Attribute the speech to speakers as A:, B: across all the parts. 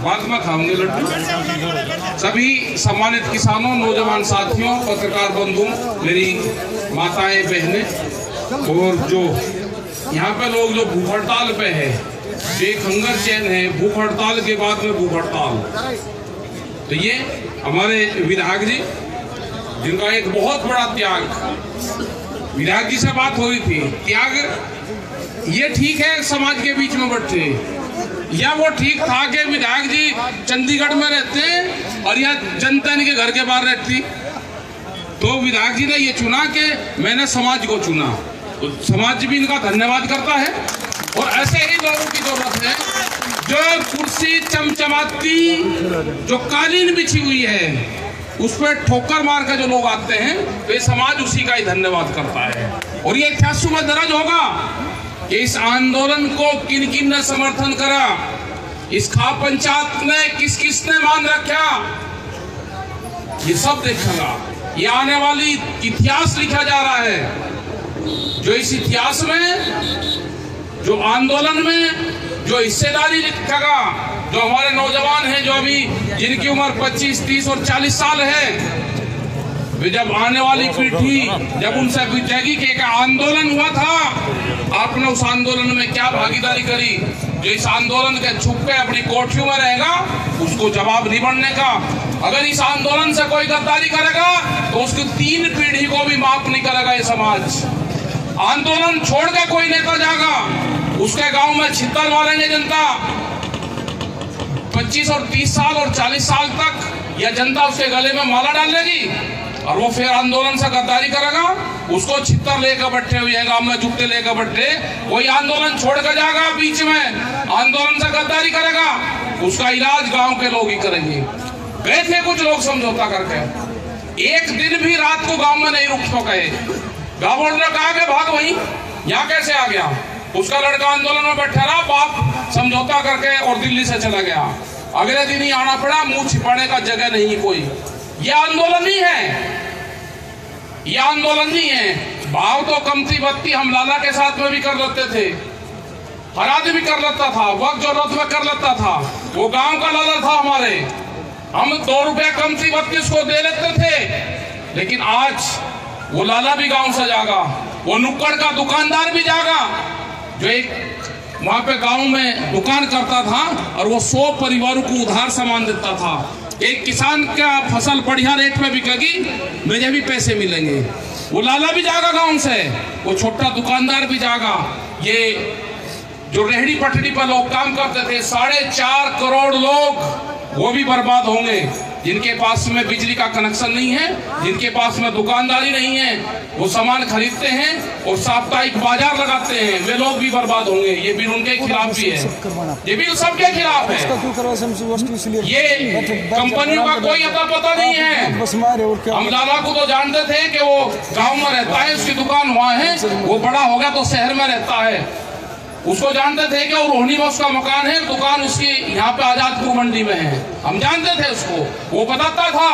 A: बाद में खाऊंगे लड्डू। सभी सम्मानित किसानों, नौजवान साथियों, पत्रकार बंधु, मेरी माताएं, बहनें और जो यहाँ पे लोग जो भूख हड़ताल पे है, एक हंगर चैन है, भूख हड़ताल के बाद में भूख हड़ताल। तो ये हमारे विधायक जी, जिनका एक बहुत बड़ा त्याग, विधायक जी से बात हो रही थी, त्याग ये ठीक है समाज के बीच में बैठे, या वो ठीक था कि विधायक जी चंडीगढ़ में रहते हैं और यह जनता इनके घर के बाहर रहती। तो विधायक जी ने ये चुना कि मैंने समाज को चुना, तो समाज भी इनका धन्यवाद करता है। और ऐसे ही लोगों की जरूरत है जो कुर्सी चमचमाती, जो कालीन बिछी हुई है उस पर ठोकर मार के जो लोग आते हैं, तो ये समाज उसी का ही धन्यवाद करता है। और ये इतिहास में दर्ज होगा कि इस आंदोलन को किन किन ने समर्थन करा, इस खाप पंचायत में किस किस ने मान रखा, ये सब देखेगा। ये आने वाली इतिहास लिखा जा रहा है, जो इस इतिहास में, जो आंदोलन में जो हिस्सेदारी लिखेगा, जो हमारे नौजवान हैं, जो अभी जिनकी उम्र 25, 30 और 40 साल है, वे जब आने वाली पीढ़ी जब उनसे पूछेगी कि एक आंदोलन हुआ था, आपने उस आंदोलन में क्या भागीदारी करी, जो इस आंदोलन के छुप के अपनी कोठियों में रहेगा उसको जवाब नहीं बनने का। अगर इस आंदोलन से कोई गद्दारी करेगा तो उसकी 3 पीढ़ी को भी माफ नहीं करेगा ये समाज। आंदोलन छोड़ के कोई नेता जाएगा, उसके गांव में छितर मारेंगे जनता। 25 और 30 साल और 40 साल तक यह जनता उसके गले में माला डालेगी और वो फिर आंदोलन से गद्दारी करेगा, उसको छितर लेकर बैठे हुए हैं, गांव में जुट्टे लेकर बैठे, कोई आंदोलन छोड़ कर जाएगा, बीच में आंदोलन से गद्दारी करेगा, उसका इलाज गांव के लोग ही करेंगे। गए थे कुछ लोग समझौता करके, एक दिन भी रात को गांव में नहीं रुक सके। गांव वालों ने कहा कि भाग वहीं, यहाँ कैसे आ गया? उसका लड़का आंदोलन में बैठा रहा, बाप समझौता करके और दिल्ली से चला गया। अगले दिन ही आना पड़ा, मुंह छिपाने का जगह नहीं कोई। यह आंदोलन नहीं है, यह आंदोलन नहीं है। भाव तो कमती बत्ती हम लाला के साथ में भी कर लेते थे, हर आदमी कर लेता था, वक्त जरूरत में कर लेता था। वो गांव का लाला था हमारे, हम 2 रुपया कमती बत्ती उसको दे लेते थे। लेकिन आज वो लाला भी गांव से जागा, वो नुक्कड़ का दुकानदार भी जागा, जो एक वहां पे गांव में दुकान करता था और वो 100 परिवारों को उधार सामान देता था। एक किसान का फसल बढ़िया रेट में बिकेगी, मुझे भी पैसे मिलेंगे। वो लाला भी जागा गांव से, वो छोटा दुकानदार भी जागा। ये जो रेहड़ी पटड़ी पर लोग काम करते थे, 4.5 करोड़ लोग, वो भी बर्बाद होंगे। जिनके पास में बिजली का कनेक्शन नहीं है, जिनके पास में दुकानदारी नहीं है, वो सामान खरीदते हैं और साप्ताहिक बाजार लगाते हैं, वे लोग भी बर्बाद होंगे। ये बिल उनके खिलाफ भी है, ये बिल सबके खिलाफ है। ये कंपनियों का कोई अता पता नहीं है। हम लाला को तो जानते थे कि वो गांव में रहता है, उसकी दुकान वहाँ है, वो बड़ा हो गया तो शहर में रहता है। उसको जानते थे कि रोहिणी में उसका मकान है, दुकान उसकी यहाँ पे आजादपुर मंडी में है, हम जानते थे उसको। वो बताता था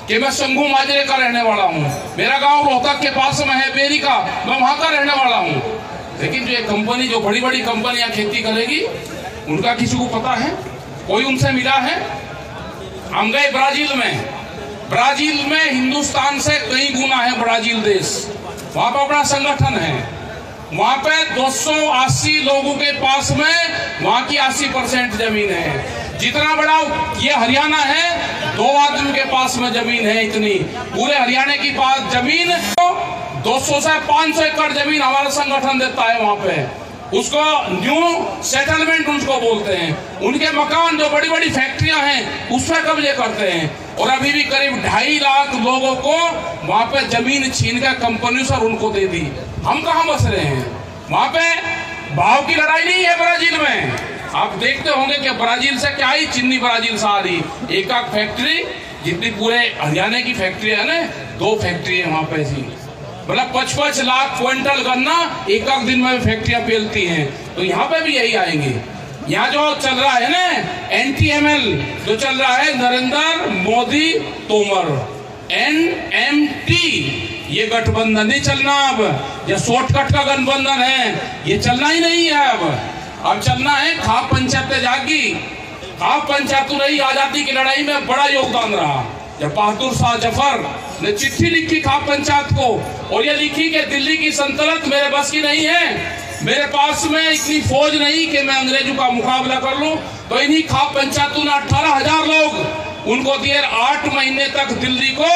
A: कि मैं शंभू माजरे का रहने वाला हूँ, मेरा गांव रोहतक के पास में है, बेरी का, मैं वहां का रहने वाला हूँ। लेकिन जो ये कंपनी, जो बड़ी बड़ी कंपनियां खेती करेगी, उनका किसी को पता है? कोई उनसे मिला है? हम गए ब्राजील में, ब्राजील में हिंदुस्तान से कई गुना है ब्राजील देश, वहां पर अपना संगठन है। वहां पे 280 लोगों के पास में वहां की 80% जमीन है। जितना बड़ा ये हरियाणा है, 2 आदमी के पास में जमीन है इतनी। पूरे हरियाणा की पास जमीन 200 से 500 एकड़ जमीन हमारा संगठन देता है वहां पे। उसको न्यू सेटलमेंट उसको बोलते हैं। उनके मकान, जो बड़ी बड़ी फैक्ट्रियां हैं, उस पर कब्जे करते हैं। और अभी भी करीब 2.5 लाख लोगों को वहां पे जमीन छीन कर कंपनी से उनको दे दी। हम कहाँ बस रहे हैं? वहां पे भाव की लड़ाई नहीं है ब्राजील में। आप देखते होंगे कि ब्राजील से क्या ही चीनी ब्राजील से आ रही, एक फैक्ट्री जितनी पूरे हरियाणा की फैक्ट्री है ना, 2 फैक्ट्री है वहां पे ऐसी, मतलब 55 लाख क्विंटल गन्ना एक दिन में फैक्ट्रियां पेलती हैं। तो यहाँ पे भी यही आएंगे। यहाँ जो चल रहा है ना, NTML जो चल रहा है, नरेंद्र मोदी तोमर, NMT, ये गठबंधन नहीं चलना अब, ये शॉर्टकट का गठबंधन है, ये चलना ही नहीं है। अब चलना है खाप पंचायत जागी। खाप पंचायत रही आजादी की लड़ाई में बड़ा योगदान रहा। जब बहादुर शाह जफर ने चिट्ठी लिखी खाप पंचायत को और ये लिखी कि दिल्ली की सल्तनत मेरे बस की नहीं है, मेरे पास में इतनी फौज नहीं कि मैं अंग्रेजों का मुकाबला कर लूं, तो इन्हीं खाप पंचायतों ने 18,000 लोग उनको दिए, 8 महीने तक दिल्ली को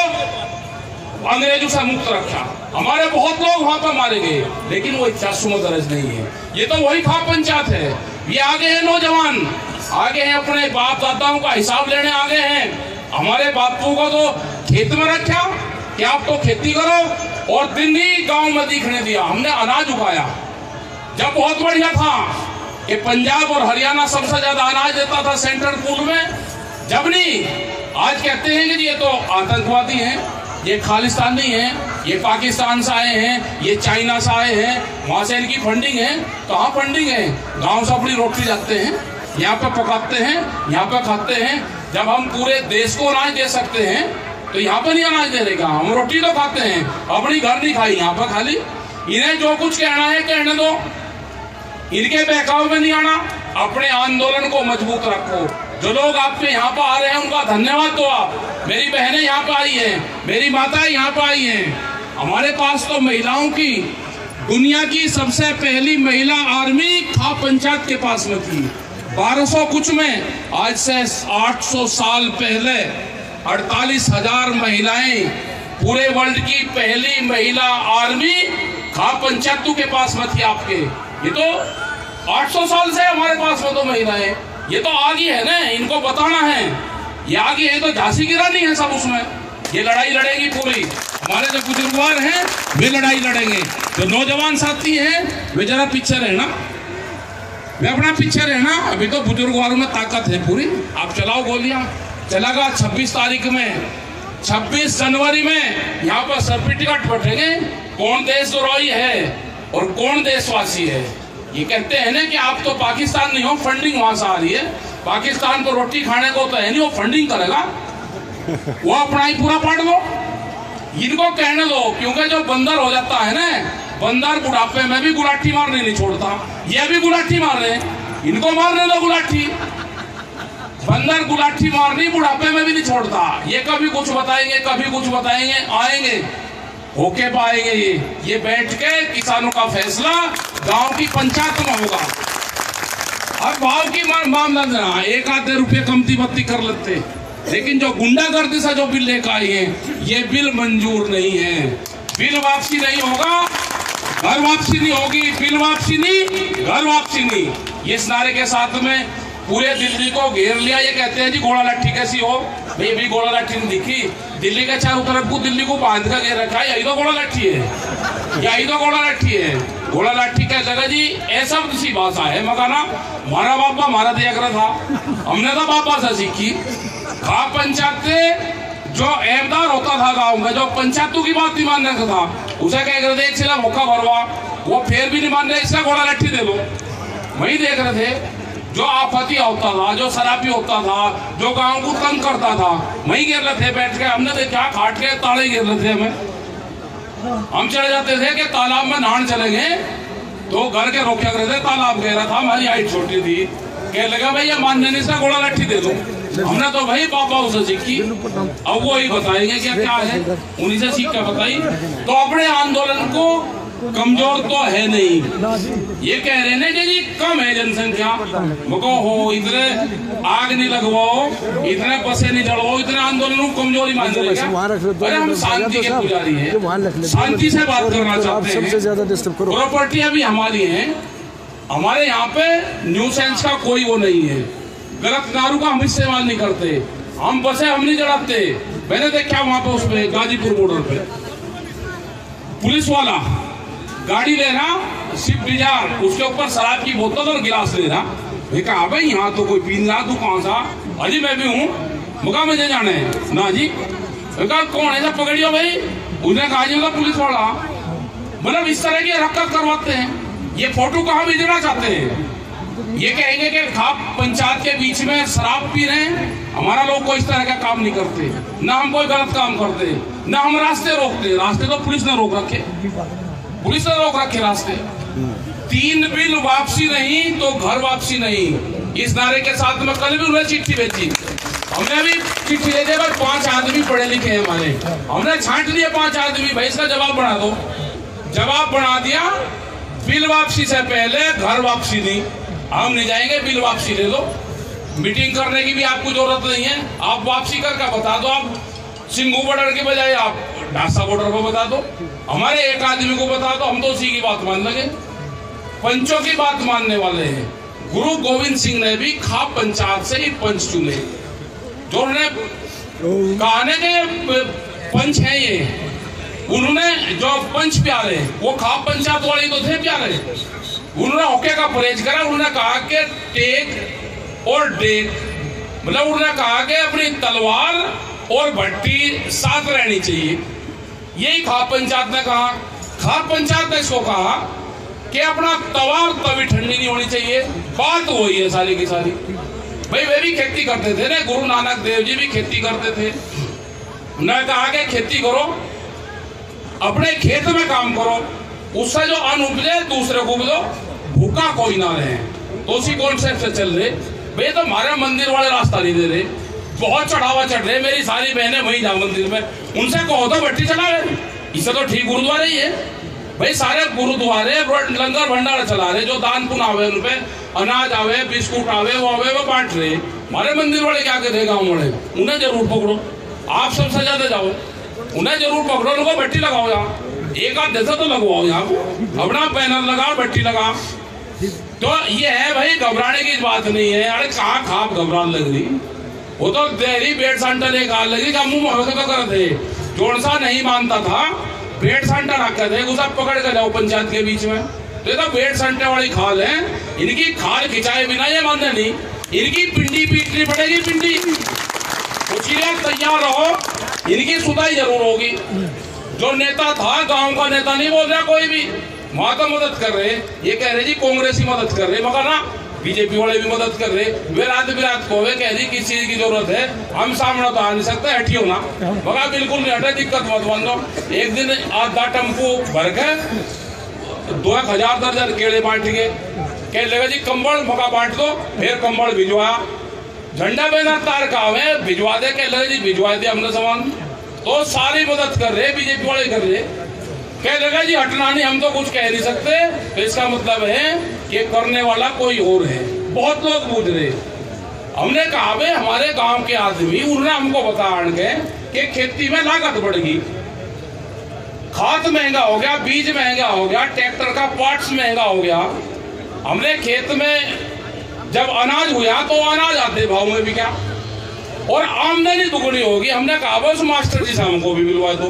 A: अंग्रेजों से मुक्त रखा। हमारे बहुत लोग वहां पर मारे गए, लेकिन वो इतिहासों दर्ज नहीं है। ये तो वही खाप पंचायत है। ये आगे है नौजवान, आगे हैं अपने बाप दादाओं का हिसाब लेने आगे हैं। हमारे बापू को तो खेत में रखा कि आप तो खेती करो, और दिन ही गांव में दिखने दिया। हमने अनाज उगाया जब बहुत बढ़िया था कि पंजाब और हरियाणा सबसे ज्यादा अनाज देता था सेंट्रल पूल में, जब नहीं। आज कहते हैं कि ये तो आतंकवादी हैं, ये खालिस्तानी हैं, ये पाकिस्तान से आए हैं, ये चाइना से आए हैं, वहां से इनकी फंडिंग है। कहाँ फंडिंग है? गांव से अपनी रोटी जाते हैं, यहाँ पे पकाते हैं, यहाँ पे खाते हैं। जब हम पूरे देश को अनाज दे सकते हैं तो यहाँ पे नहीं अनाज दे देगा। हम रोटी तो खाते हैं, अपनी घर नहीं खाई, यहाँ पे खाली। इन्हें जो कुछ कहना है कहने दो, इनके बहकाव में नहीं आना। अपने आंदोलन को मजबूत रखो। जो लोग आपके यहाँ पर आ रहे हैं उनका धन्यवाद दो आप। मेरी बहनें यहाँ पर आई हैं, मेरी माताएं यहाँ पर आई हैं। हमारे पास तो महिलाओं की दुनिया की सबसे पहली महिला आर्मी खाप पंचायत के पास में थी। 1200 कुछ में, आज से 800 साल पहले 48,000 महिलाएं, पूरे वर्ल्ड की पहली महिला आर्मी खाप पंचायतों के पास में थी आपके। ये तो 800 साल से हमारे पास में तो महिलाएं, ये तो आगे है ना, इनको बताना है। ये आगे है तो झांसी की रानी है सब उसमें। ये लड़ाई लड़ेगी पूरी। हमारे जो बुजुर्गवार हैं वे लड़ाई लड़ेंगे। जो नौजवान साथी हैं वे जरा पीछे रहना, वे अपना पीछे रहना। अभी तो बुजुर्गवारों में ताकत है पूरी। आप चलाओ गोलियां। चलागा 26 तारीख में, 26 जनवरी में यहाँ पर सर्टिफिकेट बैठेंगे कौन देशद्रोही है और कौन देशवासी है। ये कहते हैं ना कि आप तो पाकिस्तान नहीं हो, फंडिंग वहां से आ रही है। पाकिस्तान को रोटी खाने को तो है नहीं, वो फंडिंग करेगा, वो अपना ही पूरा पाट दो। इनको कहने दो, क्योंकि जो बंदर हो जाता है ना, बंदर बुढ़ापे में भी गुलाठी मारने नहीं छोड़ता। ये भी गुलाठी मार रहे, इनको मारने दो गुलाठी। बंदर गुलाठी मारनी बुढ़ापे में भी नहीं छोड़ता। ये कभी कुछ बताएंगे, कभी कुछ बताएंगे, आएंगे होके पाएंगे। ये बैठ के किसानों का फैसला गांव की पंचायत में होगा। अब भाव की मामला ना, 1-2 रुपये कमती बत्ती कर लेते, लेकिन जो गुंडागर्दी से जो बिल लेकर आए हैं, ये बिल मंजूर नहीं है। बिल वापसी नहीं होगा, घर वापसी नहीं होगी। बिल वापसी नहीं, घर वापसी नहीं। ये इस नारे के साथ में पूरे दिल्ली को घेर लिया। ये कहते हैं जी घोड़ा लाठी कैसी हो, भाई भी घोड़ा लाठी नहीं दिखी। दिल्ली के चारों तरफ को दिल्ली को बांध कर घेर रखा है, यही तो घोड़ा लाठी है, यही तो घोड़ा लाठी है। घोड़ा लाठी कह जगह जी ऐसा सी भाषा है मगाना। हमारा बापा हमारा देख रहा था, हमने तो बापा से सीखी। खाप पंचायत जो एबदार होता था गांव में, जो पंचायतों की बात नहीं मान रहा था, उसे कह रहे थे एक सिला मौका भरवा, वो फिर भी नहीं मान रहे, इसका घोड़ा लाठी दे दो। वही देख रहे थे जो आपत्ति होता था, जो शराबी होता था, जो गांव को तंग करता था, वही गिर रहे थे बैठ के। हमने देखा खाट के ताले गिर रहे थे। हम चले जाते थे कि तालाब में नहाने चलेंगे, तो घर के रोके रहे थे, तालाब गहरा था, हमारी हाइट छोटी थी। कह लगा भाई ये मानने नहीं इसका घोड़ा लाठी दे दो। हमने तो भाई पापा उसे सीखी, अब वो ही बताएंगे क्या क्या है, उन्हीं से सीख कर बताई। तो अपने आंदोलन को कमजोर तो है नहीं। ये कह रहे हैं कि जी कम है जनसंख्या, मको हो इतने आग नहीं लगवाओ, इतने बसे नहीं जड़वाओ, इतने आंदोलन को कमजोरी मान रहे हैं। अरे हम शांति के पुजारी हैं, शांति से बात करना चाहते हैं। प्रॉपर्टी अभी हमारी है, हमारे यहाँ पे न्यूसेंस का कोई वो नहीं है, गलत दारू का हम इस्तेमाल नहीं करते, हम बसे हम नहीं जड़ाते। मैंने देखा वहां पे उसमें गाजीपुर बॉर्डर पे पुलिस वाला गाड़ी लेना, स्विफ्ट डिजायर, उसके ऊपर शराब की बोतल और गिलास लेना। कहा भाई यहाँ तो कोई पीन रहा, तू कौन सा? अजी मैं भी हूँ। मुझे मुझे जाने है ना जी। कहा कौन है जब पकड़ियो भाई? उसने कहा जी पुलिस वाला। मतलब इस तरह की हरकत करवाते हैं। ये फोटो कहाँ भेजना चाहते हैं? ये कहेंगे कि खाप पंचायत के बीच में शराब पी रहे हैं। हमारा लोग कोई इस तरह का काम नहीं करते, ना हम कोई गलत काम करते, ना हम रास्ते रोकते। रास्ते तो पुलिस ने रोक रखे, पुलिस ने रोक रखे रास्ते। 3 बिल वापसी नहीं तो घर वापसी नहीं, इस नारे के साथ में कल भी उन्हें चिट्ठी भेजी। हमने भी चिट्ठी दे दी, 5 आदमी पढ़े लिखे हैं हमारे, हमने छांट लिए 5 आदमी, भाई इसका जवाब बना दो। जवाब बना दिया, बिल वापसी से पहले घर वापसी नहीं। हम नहीं जाएंगे, बिल वापसी ले लो। मीटिंग करने की भी आपको जरूरत नहीं है, आप वापसी करके बता दो। आप सिंगू बॉर्डर के बजाय आप ढासा बॉर्डर पर बता दो, हमारे एक आदमी को बता दो, हम तो उसी की बात मान लगे। पंचों की बात मानने वाले हैं। गुरु गोविंद सिंह ने भी खाप पंचायत से ही पंच चुने, जो उन्होंने कहने के पंच हैं ये। उन्होंने जो पंच प्यारे वो खाप पंचायत वाले तो थे प्यारे। उन्होंने होके का परहेज करा। उन्होंने कहा कि टेक और डेक, मतलब उन्होंने कहा कि अपनी तलवार और भट्टी साथ रहनी चाहिए। यही खाप पंचायत ने कहा। खाप पंचायत ने इसको कहा कि अपना तवा तभी ठंडी नहीं होनी चाहिए। बात वही है सारी की सारी। भाई वे भी खेती करते थे ना, गुरु नानक देव जी भी खेती करते थे। उन्होंने कहा कि खेती करो, अपने खेत में काम करो, उससे जो अन्न उपजे दूसरे को भी दो, भूखा कोई ना रहे। तो उसी कॉन्सेप्ट से चल रहे। भाई तो हमारे मंदिर वाले रास्ता नहीं दे रहे, बहुत चढ़ावा चढ़ रहे। मेरी सारी बहनें वहीं जाओ मंदिर में, उनसे कहो तो भट्टी चलावे। इससे तो ठीक गुरुद्वारे ही है। भाई सारे गुरुद्वारे लंगर भंडार चला रहे, जो दान पुण्य आवे उन पे अनाज आवे, बिस्कुट आवे, वो बांट रहे। हमारे मंदिर वाले क्या कहते गाँव वाले, उन्हें जरूर पकड़ो। आप सब सजा दे जाओ, उन्हें जरूर पकड़ो, उनको भट्टी लगाओ। यहाँ एक आध जैसा तो लगवाओ, यहाँ अपना बैनर लगाओ, भट्टी लगा। तो ये है भाई, घबराने की बात नहीं है। अरे कहाँ खाप घबराने लग रही, वो तो देरी बेड सेंटर एक हाल लगी, मुंह तो कर थे। जोड़ सा नहीं मानता था, बेड सेंटर रखे थे, उसे पकड़ के जाओ पंचायत के बीच में। तो बेड सेंटर वाली खाल है, इनकी खाल खिंचाए बिना ये मानते नहीं, इनकी पिंडी पीटनी पड़ेगी। पिंडी कुछ तैयार रहो, इनकी सुधाई जरूर होगी। जो नेता था, गांव का नेता नहीं बोल रहा कोई भी, वहां तो मदद कर रहे। ये कह रहे जी कांग्रेसी मदद कर रहे, मगर ना बीजेपी वाले भी मदद कर रहे। वे रात बिरात को वे कह रही किस चीज की जरूरत है, हम सामने तो आ नहीं सकते, हटियो ना। मगर बिल्कुल नहीं हटे, दिक्कत मत बन दो। एक दिन आधा टेम्पो भर के 2000 दर्जन केले बांट के कह लगा जी कंबल मका बांट दो। फिर कंबल भिजवाया, झंडा बैनर तार का भिजवा दे, कह लगा जी भिजवा दे हमने सामान। तो सारी मदद कर रहे, बीजेपी वाले कर रहे। कह लगा जी हटना नहीं, हम तो कुछ कह नहीं सकते। तो इसका मतलब है कि करने वाला कोई और है। बहुत लोग पूछ रहे, हमने कहा भाई हमारे गांव के आदमी, उन्होंने हमको बताया कि खेती में लागत बढ़ गई, खाद महंगा हो गया, बीज महंगा हो गया, ट्रैक्टर का पार्ट्स महंगा हो गया। हमने खेत में जब अनाज हुआ तो अनाज आते भाव में भी क्या, और आमदनी दुगुनी होगी। हमने कहा बस मास्टर जी से हमको भी मिलवा दो,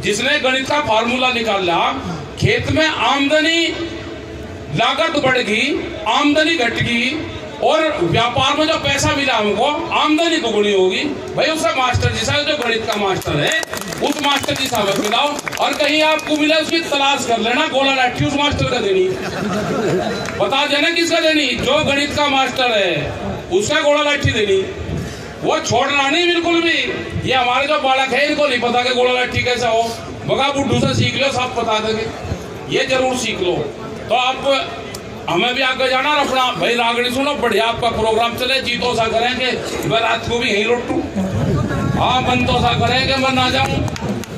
A: जिसने गणित का फार्मूला निकाला। खेत में आमदनी लागत बढ़ गई, आमदनी घट गई, और व्यापार में जो पैसा मिला हमको आमदनी दुगुनी होगी। भाई उससे मास्टर जी साहब, जो गणित का मास्टर है, उस मास्टर जी साहब मिलाओ। और कहीं आपको मिले उसकी तलाश कर लेना, गोला लाठी उस मास्टर का देनी, बता देना किसका देनी। जो गणित का मास्टर है उसका गोला लाठी देनी, वो छोड़ना नहीं बिल्कुल भी। ये हमारे जो बालक है इनको नहीं पता कि गोला लाठी कैसा हो, मगा बुड्ढू से सीख लो, सब बता देंगे। ये जरूर सीख लो। तो आप हमें भी आगे जाना अपना भाई रागड़ी सुनो, बढ़िया आपका प्रोग्राम चले। जीतो सा करेंगे, मैं रात को भी यही लौटू। हाँ मन तो सा करेंगे, मैं ना जाऊँ,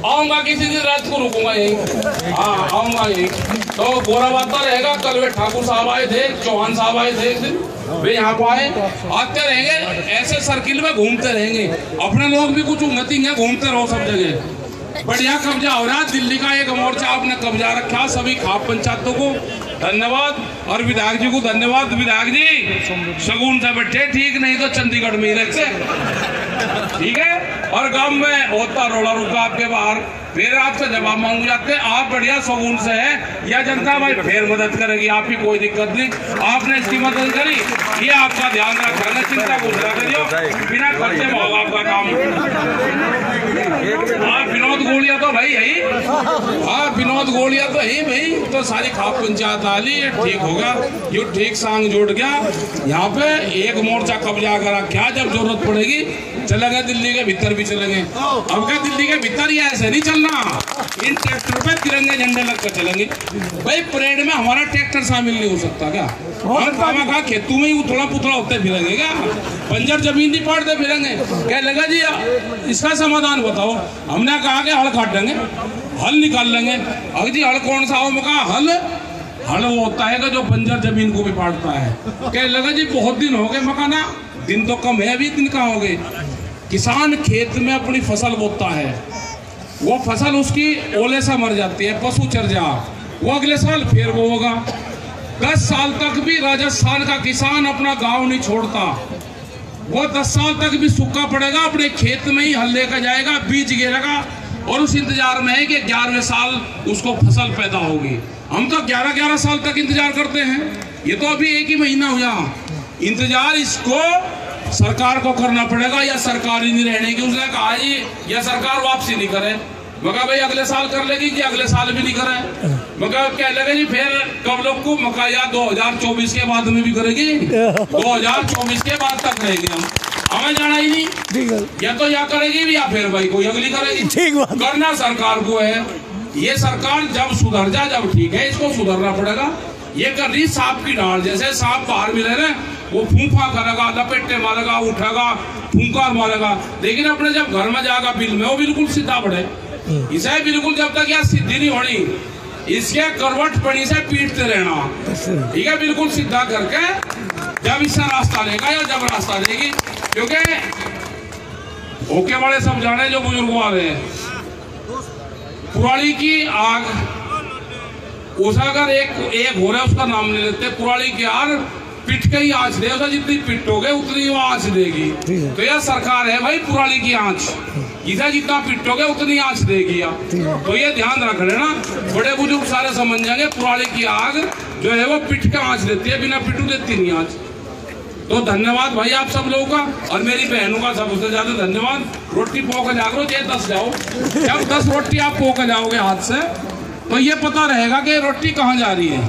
A: आऊंगा किसी दिन रात को, रुकूंगा यही। हाँ आऊंगा यही। तो गोरा बाता रहेगा। कल वे ठाकुर साहब आए थे, चौहान साहब आए थे, वे यहाँ को आए, आते रहेंगे, ऐसे सर्किल में घूमते रहेंगे। अपने लोग भी कुछ उन्नति है, घूमते रहो सब जगह। बढ़िया कब्जा हो रहा है। दिल्ली का एक मोर्चा आपने कब्जा रखा। सभी खाप पंचायतों को धन्यवाद, और विधायक जी को धन्यवाद। विधायक जी शगुन से बैठे, ठीक नहीं तो चंडीगढ़ में ही रहते, ठीक है। और गांव में होता रोला रुका आपके बाहर, फिर आपसे जवाब मांग जाते हैं। आप बढ़िया सगुन से है, यह जनता भाई फिर मदद करेगी आपकी, कोई दिक्कत नहीं। आपने इसकी मदद करी, ये आपका ध्यान रखना, चिंता कुछ ना करियो, बिना खर्चे में होगा आपका काम। हाँ विनोद गोलिया तो भाई यही, हाँ विनोद गोलिया तो यही भाई, तो सारी खाप पंचायत आली ठीक होगा, ये ठीक सांग जोड़ गया। यहाँ पे एक मोर्चा कब्जा करा, क्या जब जरूरत पड़ेगी चलेंगे दिल्ली के भीतर भी चलेंगे। अब क्या दिल्ली के भीतर ही ऐसे नहीं चलना, इन ट्रैक्टर पे तिरंगे झंडे लगकर चलेंगे भाई। परेड में हमारा ट्रैक्टर शामिल नहीं हो सकता क्या? हम कहा खेतों में ही उथड़ा पुथड़ा होते फिरेंगे क्या? बंजर जमीन नहीं पाड़ते फिरेंगे क्या? लगा जी इसका समाधान बताओ। हमने कहा कि हल काट देंगे, हल निकाल लेंगे। अगर जी हल कौन सा हो? मैं कहा हल वो होता है कि जो बंजर जमीन को भी पाड़ता है। क्या लगा जी बहुत दिन हो गए मकाना, दिन तो कम है अभी, दिन कहाँ हो गए। किसान खेत में अपनी फसल बोता है, वो फसल उसकी ओले से मर जाती है, पशु चर जा, वो अगले साल फिर वो होगा। 10 साल तक भी राजस्थान का किसान अपना गांव नहीं छोड़ता, वो 10 साल तक भी सूखा पड़ेगा, अपने खेत में ही हल लेकर जाएगा, बीज गिरेगा और उस इंतजार में है कि 11वें साल उसको फसल पैदा होगी। हम तो 11-11 साल तक इंतजार करते हैं, ये तो अभी 1 ही महीना हुआ इंतजार। इसको सरकार को करना पड़ेगा या सरकार ही नहीं रहने की। उसने कहा जी या सरकार वापसी नहीं करे, मगर भाई अगले साल कर लेगी कि अगले साल भी नहीं करे, मगर क्या लगे जी फिर कब लोग को मका या 2024 के बाद में भी करेगी, 2024 के बाद तक रहेगी। हम हमें जाना ही नहीं, या तो या करेगी या फिर भाई कोई अगली करेगी। करना सरकार को है, ये सरकार जब सुधर जाए जब ठीक है, इसको सुधरना पड़ेगा। ये कर रही सांप की डाल, जैसे सांप बाहर मिले ना वो फूंफा करेगा, लपेटे मारेगा, उठेगा, फूंकार मारेगा, लेकिन अपने जब घर में जाएगा बिल में वो बिल्कुल सीधा बढ़े। इसे बिल्कुल जब तक यह सिद्धि नहीं होनी, इसके करवट पड़ी से पीटते रहना, ठीक है, बिल्कुल सीधा करके जब इससे रास्ता लेगा या जब रास्ता देगी। क्योंकि ओके वाले सब जाने जो बुजुर्ग वाले हैं, पुराली की आग उस अगर एक हो रहा है उसका नाम ले लेते, पुराली की आग पिट के ही आँच दे, जितनी पिटोगे उतनी वो आँच देगी। तो यह सरकार है भाई पुराली की आँच, इसे जितना पिटोगे उतनी आँच देगी। तो ये ध्यान रख लेना, बड़े बुजुर्ग सारे समझ जाएंगे, पुराली की आग जो है वो पिट के आँच देती है, बिना पिटू देती नहीं आँच। तो धन्यवाद भाई आप सब लोगों का, और मेरी बहनों का सबसे ज्यादा धन्यवाद। रोटी पोक जागरो चाहे 10 जाओ, जब 10 रोटी आप पोक जाओगे हाथ से तो ये पता रहेगा कि रोटी कहाँ जा रही है।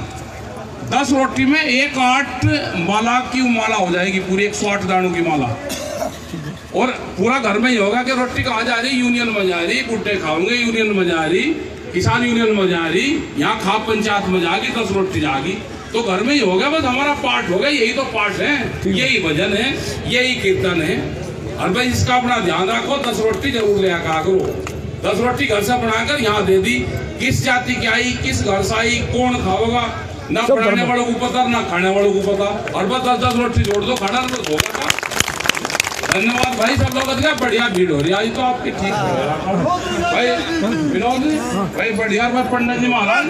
A: 10 रोटी में 1-8 माला की माला हो जाएगी, पूरी 108 दानों की माला, और पूरा घर में ही होगा कि रोटी कहाँ जा रही, यूनियन में जा रही, गुड्डे खाओगे यूनियन में जा रही, किसान यूनियन में जा रही, यहाँ खाप पंचायत में जाएगी, 10 रोटी जाएगी। तो घर में ही होगा, बस हमारा पाठ होगा, यही तो पाठ है, यही भजन है, यही कीर्तन है। और भाई इसका अपना ध्यान रखो, 10 रोटी जरूर ले आकर करो। 10 रोटी घर से बनाकर यहाँ दे दी, किस जाति की आई, किस घर से आई, कौन खाओगा, ना बनाने वालों को पता ना खाने वालों को पता, और बस 10-10 रोटी जोड़ दो, खाना तो होगा। धन्यवाद भाई सब लोग, बढ़िया भीड़ हो रही आज तो आपकी, ठीक है भाई विनोद भाई, बढ़िया भाई पंडित जी महाराज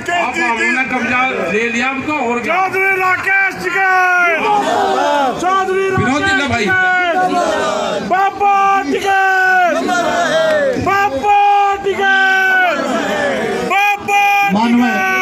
A: आपने कब्जा ले लिया आपका, और क्या विनोद जी ना भाई
B: मानव